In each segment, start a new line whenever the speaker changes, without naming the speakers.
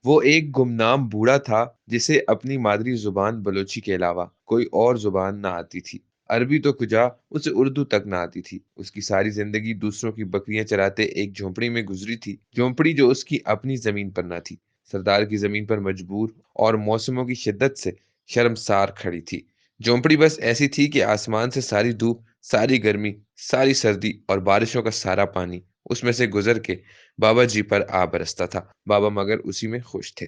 وہ ایک گمنام بوڑھا تھا جسے اپنی مادری زبان بلوچی کے علاوہ کوئی اور زبان نہ آتی تھی۔ عربی تو کجا، اسے اردو تک نہ آتی تھی۔ اس کی ساری زندگی دوسروں کی بکریاں چراتے ایک جھونپڑی میں گزری تھی، جھونپڑی جو اس کی اپنی زمین پر نہ تھی، سردار کی زمین پر مجبور اور موسموں کی شدت سے شرمسار کھڑی تھی۔ جھونپڑی بس ایسی تھی کہ آسمان سے ساری دھوپ، ساری گرمی، ساری سردی اور بارشوں کا سارا پانی اس میں سے گزر کے بابا جی پر آ برستا تھا۔ بابا مگر اسی میں خوش تھے۔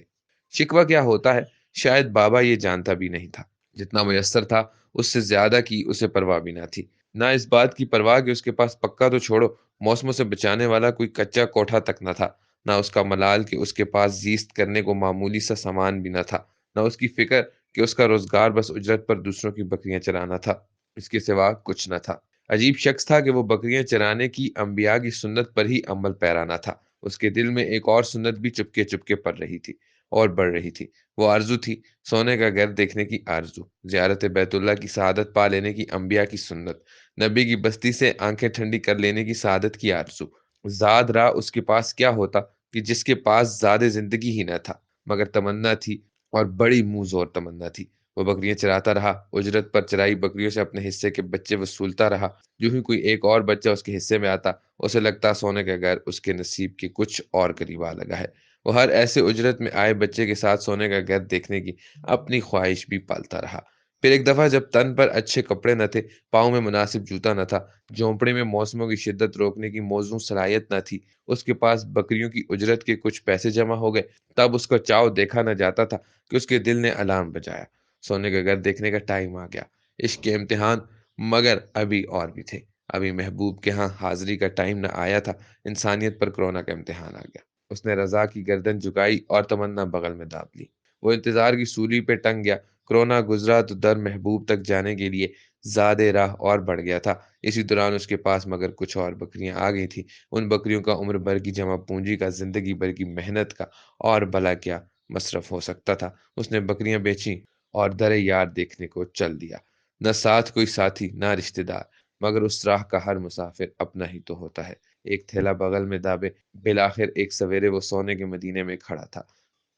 شکوہ کیا ہوتا ہے شاید بابا یہ جانتا بھی نہیں تھا۔ جتنا میسر تھا اس سے زیادہ کی اسے پرواہ بھی نہ تھی۔ نہ اس بات کی پرواہ کہ اس کے پاس پکا تو چھوڑو موسموں سے بچانے والا کوئی کچا کوٹھا تک نہ تھا، نہ اس کا ملال کہ اس کے پاس زیست کرنے کو معمولی سا سامان بھی نہ تھا، نہ اس کی فکر کہ اس کا روزگار بس اجرت پر دوسروں کی بکریاں چرانا تھا۔ اس کے سوا کچھ نہ تھا۔ عجیب شخص تھا کہ وہ بکریاں چرانے کی انبیاء کی سنت پر ہی عمل پیرا نہ تھا۔ اس کے دل میں ایک اور سنت بھی چپکے چپکے پڑ رہی تھی اور بڑھ رہی تھی۔ وہ آرزو تھی، سونے کا گھر دیکھنے کی آرزو، زیارت بیت اللہ کی سعادت پا لینے کی انبیاء کی سنت، نبی کی بستی سے آنکھیں ٹھنڈی کر لینے کی سعادت کی آرزو۔ زاد راہ اس کے پاس کیا ہوتا کہ جس کے پاس زاد زندگی ہی نہ تھا، مگر تمنا تھی، اور بڑی منہ زور تمنا تھی۔ وہ بکریاں چراتا رہا، اجرت پر چرائی بکریوں سے اپنے حصے کے بچے وصولتا رہا۔ جو ہی کوئی ایک اور بچہ اس کے حصے میں آتا، اسے لگتا سونے کا گھر اس کے نصیب کے کچھ اور قریب آ لگا ہے۔ وہ ہر ایسے اجرت میں آئے بچے کے ساتھ سونے کا گھر دیکھنے کی اپنی خواہش بھی پالتا رہا۔ پھر ایک دفعہ جب تن پر اچھے کپڑے نہ تھے، پاؤں میں مناسب جوتا نہ تھا، جھونپڑی میں موسموں کی شدت روکنے کی موزوں صلاحیت نہ تھی، اس کے پاس بکریوں کی اجرت کے کچھ پیسے جمع ہو گئے، تب اس کا چاؤ دیکھا نہ جاتا تھا کہ اس کے دل نے الارم بجایا۔ سونے کا گھر دیکھنے کا ٹائم آ گیا۔ عشق کے امتحان مگر ابھی اور بھی تھے۔ ابھی محبوب کے ہاں حاضری کا ٹائم نہ آیا تھا، انسانیت پر کرونا کا امتحان آ گیا۔ اس نے رضا کی گردن جھکائی اور تمنا بغل میں داب لی۔ وہ انتظار کی سولی پہ ٹنگ گیا۔ کرونا گزرا تو در محبوب تک جانے کے لیے زیادہ راہ اور بڑھ گیا تھا۔ اسی دوران اس کے پاس مگر کچھ اور بکریاں آ گئی تھیں۔ ان بکریوں کا عمر بھر کی جمع پونجی کا، زندگی بھر کی محنت کا اور بھلا کیا مصرف ہو سکتا تھا۔ اس نے بکریاں بیچیں اور در یار دیکھنے کو چل دیا۔ نہ ساتھ کوئی ساتھی، نہ رشتہ دار، مگر اس راہ کا ہر مسافر اپنا ہی تو ہوتا ہے۔ ایک تھیلا بغل میں دابے، بالآخر ایک سویرے وہ سونے کے مدینے میں کھڑا تھا۔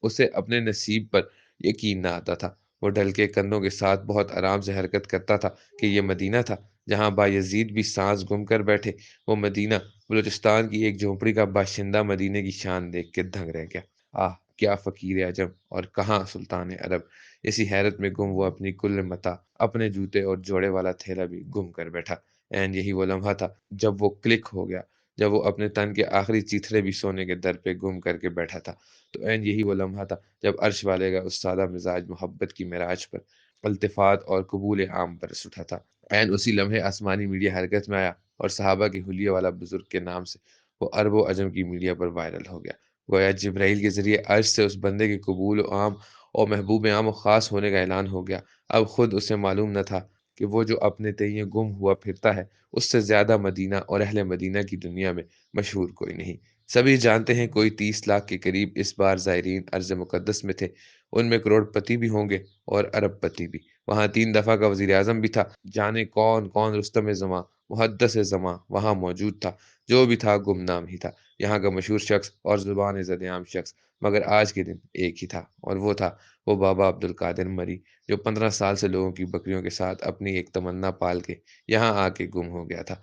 اسے اپنے نصیب پر یقین نہ آتا تھا۔ وہ ڈھل کے کندھوں کے ساتھ بہت آرام سے حرکت کرتا تھا کہ یہ مدینہ تھا جہاں بایزید بھی سانس گم کر بیٹھے۔ وہ مدینہ بلوچستان کی ایک جھونپڑی کا باشندہ مدینے کی شان دیکھ کے دنگ رہ گیا۔ آہ کیا فقیر عجم اور کہاں سلطان عرب! اسی حیرت میں گم وہ اپنی کل متاع، اپنے جوتے اور جوڑے والا تھیلا بھی گم کر بیٹھا۔ عین یہی وہ لمحہ تھا جب وہ کلک ہو گیا، جب وہ اپنے تن کے آخری چیتھڑے بھی سونے کے در پہ گم کر کے بیٹھا تھا۔ تو عین یہی وہ لمحہ تھا جب عرش والے کا اس سادہ مزاج محبت کی معراج پر التفات اور قبول عام برس اٹھا تھا۔ عین اسی لمحے آسمانی میڈیا حرکت میں آیا اور صحابہ کے حلیے والا بزرگ کے نام سے وہ عرب و عجم کی میڈیا پر وائرل ہو گیا۔ گویا جبرائیل کے ذریعے عرش سے اس بندے کے قبول عام اور محبوب عام و خاص ہونے کا اعلان ہو گیا۔ اب خود اسے معلوم نہ تھا کہ وہ جو اپنے تئیں گم ہوا پھرتا ہے، اس سے زیادہ مدینہ اور اہل مدینہ کی دنیا میں مشہور کوئی نہیں۔ سبھی جانتے ہیں کوئی 30 لاکھ کے قریب اس بار زائرین ارض مقدس میں تھے۔ ان میں کروڑ پتی بھی ہوں گے اور ارب پتی بھی۔ وہاں 3 دفعہ کا وزیر اعظم بھی تھا۔ جانے کون کون رستم زماں، محدث زماں وہاں موجود تھا۔ جو بھی تھا گمنام ہی تھا، یہاں کا مشہور شخص اور زبان زد عام شخص، مگر آج کے دن ایک ہی تھا، اور وہ تھا وہ بابا عبد القادر مری، جو 15 سال سے لوگوں کی بکریوں کے ساتھ اپنی ایک تمنا پال کے یہاں آ کے گم ہو گیا تھا۔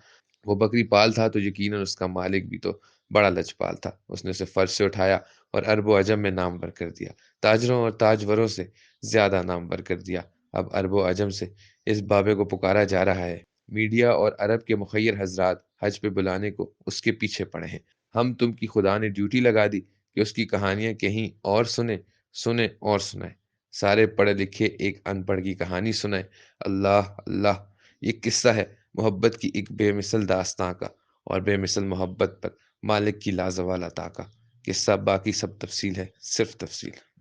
وہ بکری پال تھا تو یقیناً اس کا مالک بھی تو بڑا لجپال تھا۔ اس نے اسے فرش سے اٹھایا اور عرب و عجم میں نامور کر دیا، تاجروں اور تاجوروں سے زیادہ نامور کر دیا۔ اب عرب و عجم سے اس بابے کو پکارا جا رہا ہے۔ میڈیا اور عرب کے مخیر حضرات حج پہ بلانے کو اس کے پیچھے پڑے ہیں۔ ہم تم کی خدا نے ڈیوٹی لگا دی کہ اس کی کہانیاں کہیں اور سنیں اور سنائیں۔ سارے پڑھے لکھے ایک ان پڑھ کی کہانی سنائیں۔ اللہ اللہ! یہ قصہ ہے محبت کی ایک بے مثل داستاں کا، اور بے مثل محبت پر مالک کی لازوال عطا کا۔ قصہ باقی سب تفصیل ہے، صرف تفصیل۔